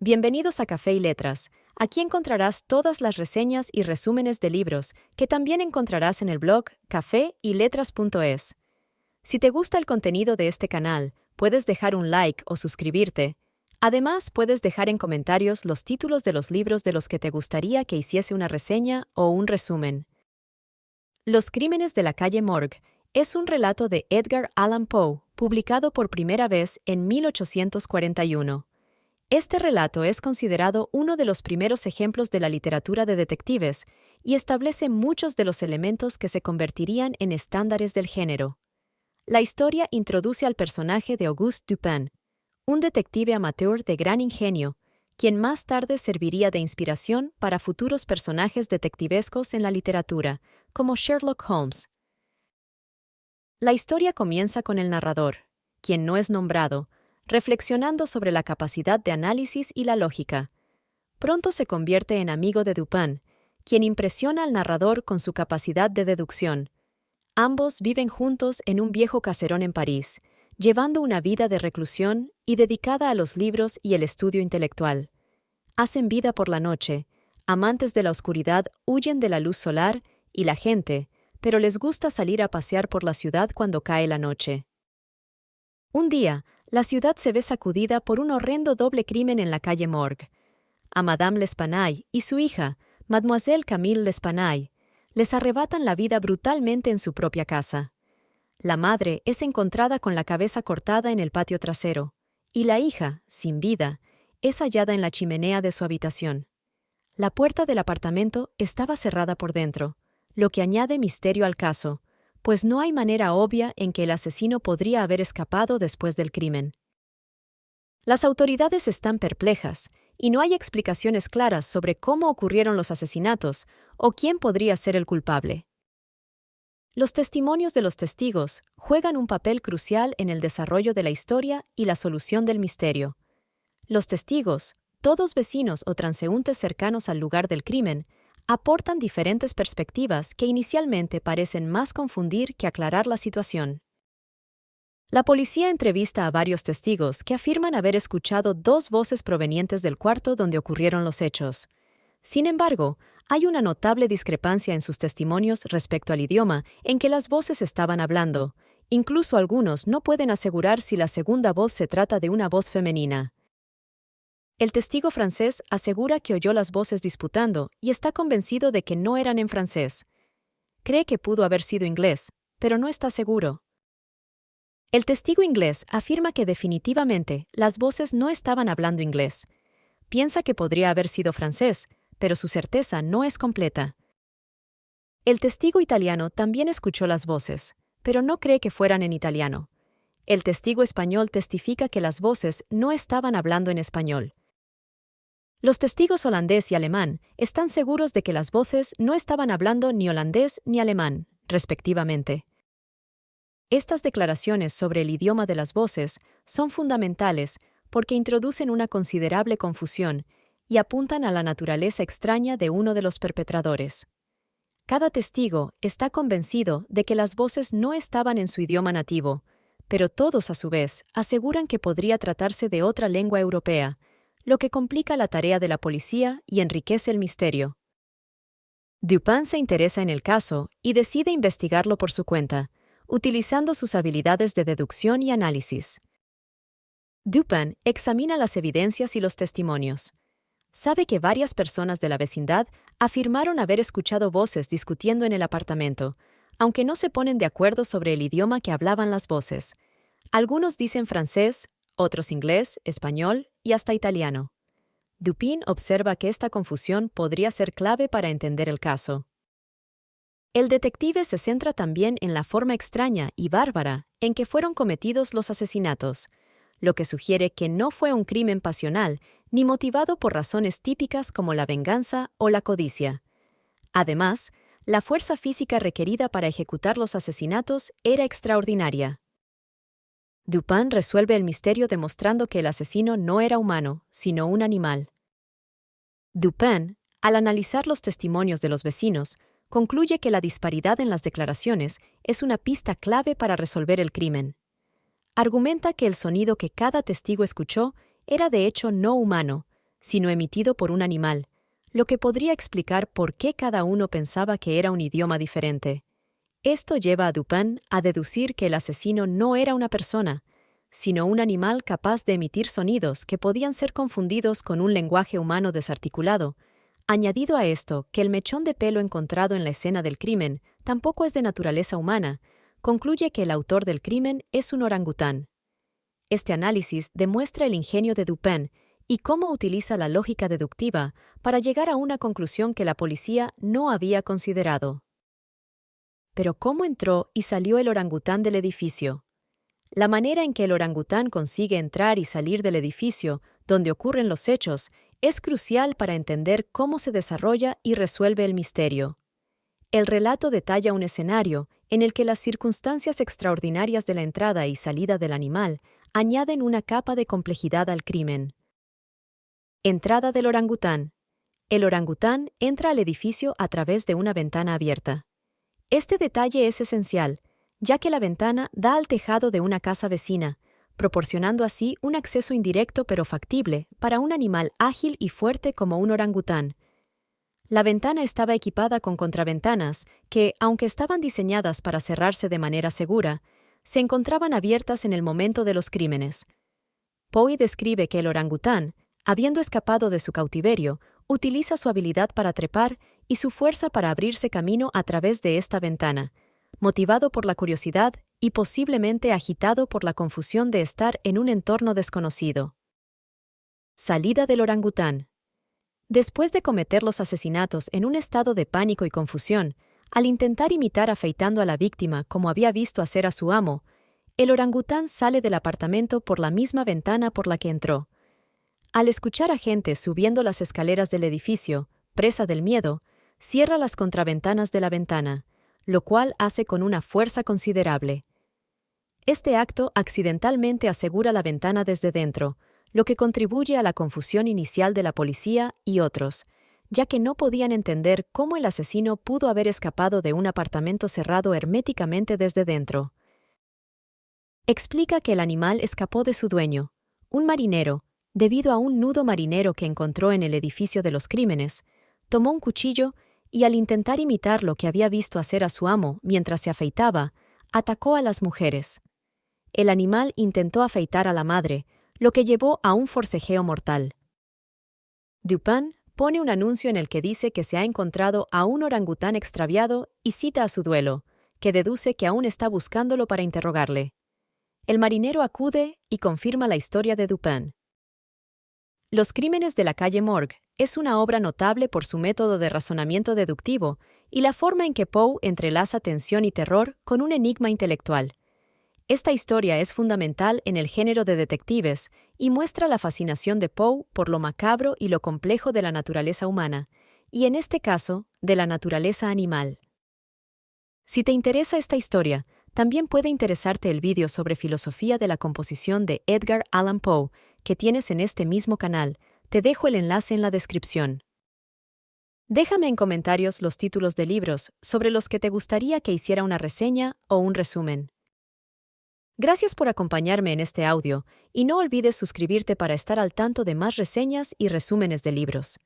Bienvenidos a Café y Letras. Aquí encontrarás todas las reseñas y resúmenes de libros que también encontrarás en el blog cafeyletras.es. Si te gusta el contenido de este canal, puedes dejar un like o suscribirte. Además, puedes dejar en comentarios los títulos de los libros de los que te gustaría que hiciese una reseña o un resumen. Los crímenes de la calle Morgue es un relato de Edgar Allan Poe, publicado por primera vez en 1841. Este relato es considerado uno de los primeros ejemplos de la literatura de detectives y establece muchos de los elementos que se convertirían en estándares del género. La historia introduce al personaje de Auguste Dupin, un detective amateur de gran ingenio, quien más tarde serviría de inspiración para futuros personajes detectivescos en la literatura, como Sherlock Holmes. La historia comienza con el narrador, quien no es nombrado, reflexionando sobre la capacidad de análisis y la lógica. Pronto se convierte en amigo de Dupin, quien impresiona al narrador con su capacidad de deducción. Ambos viven juntos en un viejo caserón en París, llevando una vida de reclusión y dedicada a los libros y el estudio intelectual. Hacen vida por la noche, amantes de la oscuridad huyen de la luz solar y la gente, pero les gusta salir a pasear por la ciudad cuando cae la noche. Un día, la ciudad se ve sacudida por un horrendo doble crimen en la calle Morgue. A Madame L'Espanaye y su hija, Mademoiselle Camille L'Espanaye, les arrebatan la vida brutalmente en su propia casa. La madre es encontrada con la cabeza cortada en el patio trasero, y la hija, sin vida, es hallada en la chimenea de su habitación. La puerta del apartamento estaba cerrada por dentro, lo que añade misterio al caso, pues no hay manera obvia en que el asesino podría haber escapado después del crimen. Las autoridades están perplejas, y no hay explicaciones claras sobre cómo ocurrieron los asesinatos o quién podría ser el culpable. Los testimonios de los testigos juegan un papel crucial en el desarrollo de la historia y la solución del misterio. Los testigos, todos vecinos o transeúntes cercanos al lugar del crimen, aportan diferentes perspectivas que inicialmente parecen más confundir que aclarar la situación. La policía entrevista a varios testigos que afirman haber escuchado dos voces provenientes del cuarto donde ocurrieron los hechos. Sin embargo, hay una notable discrepancia en sus testimonios respecto al idioma en que las voces estaban hablando. Incluso algunos no pueden asegurar si la segunda voz se trata de una voz femenina. El testigo francés asegura que oyó las voces disputando y está convencido de que no eran en francés. Cree que pudo haber sido inglés, pero no está seguro. El testigo inglés afirma que definitivamente las voces no estaban hablando inglés. Piensa que podría haber sido francés, pero su certeza no es completa. El testigo italiano también escuchó las voces, pero no cree que fueran en italiano. El testigo español testifica que las voces no estaban hablando en español. Los testigos holandés y alemán están seguros de que las voces no estaban hablando ni holandés ni alemán, respectivamente. Estas declaraciones sobre el idioma de las voces son fundamentales porque introducen una considerable confusión y apuntan a la naturaleza extraña de uno de los perpetradores. Cada testigo está convencido de que las voces no estaban en su idioma nativo, pero todos a su vez aseguran que podría tratarse de otra lengua europea, lo que complica la tarea de la policía y enriquece el misterio. Dupin se interesa en el caso y decide investigarlo por su cuenta, utilizando sus habilidades de deducción y análisis. Dupin examina las evidencias y los testimonios. Sabe que varias personas de la vecindad afirmaron haber escuchado voces discutiendo en el apartamento, aunque no se ponen de acuerdo sobre el idioma que hablaban las voces. Algunos dicen francés, otros inglés, español y hasta italiano. Dupin observa que esta confusión podría ser clave para entender el caso. El detective se centra también en la forma extraña y bárbara en que fueron cometidos los asesinatos, lo que sugiere que no fue un crimen pasional ni motivado por razones típicas como la venganza o la codicia. Además, la fuerza física requerida para ejecutar los asesinatos era extraordinaria. Dupin resuelve el misterio demostrando que el asesino no era humano, sino un animal. Dupin, al analizar los testimonios de los vecinos, concluye que la disparidad en las declaraciones es una pista clave para resolver el crimen. Argumenta que el sonido que cada testigo escuchó era de hecho no humano, sino emitido por un animal, lo que podría explicar por qué cada uno pensaba que era un idioma diferente. Esto lleva a Dupin a deducir que el asesino no era una persona, sino un animal capaz de emitir sonidos que podían ser confundidos con un lenguaje humano desarticulado. Añadido a esto, que el mechón de pelo encontrado en la escena del crimen tampoco es de naturaleza humana, concluye que el autor del crimen es un orangután. Este análisis demuestra el ingenio de Dupin y cómo utiliza la lógica deductiva para llegar a una conclusión que la policía no había considerado. Pero ¿cómo entró y salió el orangután del edificio? La manera en que el orangután consigue entrar y salir del edificio donde ocurren los hechos es crucial para entender cómo se desarrolla y resuelve el misterio. El relato detalla un escenario en el que las circunstancias extraordinarias de la entrada y salida del animal añaden una capa de complejidad al crimen. Entrada del orangután. El orangután entra al edificio a través de una ventana abierta. Este detalle es esencial, ya que la ventana da al tejado de una casa vecina, proporcionando así un acceso indirecto pero factible para un animal ágil y fuerte como un orangután. La ventana estaba equipada con contraventanas que, aunque estaban diseñadas para cerrarse de manera segura, se encontraban abiertas en el momento de los crímenes. Poe describe que el orangután, habiendo escapado de su cautiverio, utiliza su habilidad para trepar y su fuerza para abrirse camino a través de esta ventana, motivado por la curiosidad y posiblemente agitado por la confusión de estar en un entorno desconocido. Salida del orangután. Después de cometer los asesinatos en un estado de pánico y confusión, al intentar imitar afeitando a la víctima como había visto hacer a su amo, el orangután sale del apartamento por la misma ventana por la que entró. Al escuchar a gente subiendo las escaleras del edificio, presa del miedo, cierra las contraventanas de la ventana, lo cual hace con una fuerza considerable. Este acto accidentalmente asegura la ventana desde dentro, lo que contribuye a la confusión inicial de la policía y otros, ya que no podían entender cómo el asesino pudo haber escapado de un apartamento cerrado herméticamente desde dentro. Explica que el animal escapó de su dueño, un marinero, debido a un nudo marinero que encontró en el edificio de los crímenes, tomó un cuchillo y al intentar imitar lo que había visto hacer a su amo mientras se afeitaba, atacó a las mujeres. El animal intentó afeitar a la madre, lo que llevó a un forcejeo mortal. Dupin pone un anuncio en el que dice que se ha encontrado a un orangután extraviado y cita a su duelo, que deduce que aún está buscándolo para interrogarle. El marinero acude y confirma la historia de Dupin. Los crímenes de la calle Morgue es una obra notable por su método de razonamiento deductivo y la forma en que Poe entrelaza tensión y terror con un enigma intelectual. Esta historia es fundamental en el género de detectives y muestra la fascinación de Poe por lo macabro y lo complejo de la naturaleza humana, y en este caso, de la naturaleza animal. Si te interesa esta historia, también puede interesarte el vídeo sobre filosofía de la composición de Edgar Allan Poe, que tienes en este mismo canal. Te dejo el enlace en la descripción. Déjame en comentarios los títulos de libros sobre los que te gustaría que hiciera una reseña o un resumen. Gracias por acompañarme en este audio y no olvides suscribirte para estar al tanto de más reseñas y resúmenes de libros.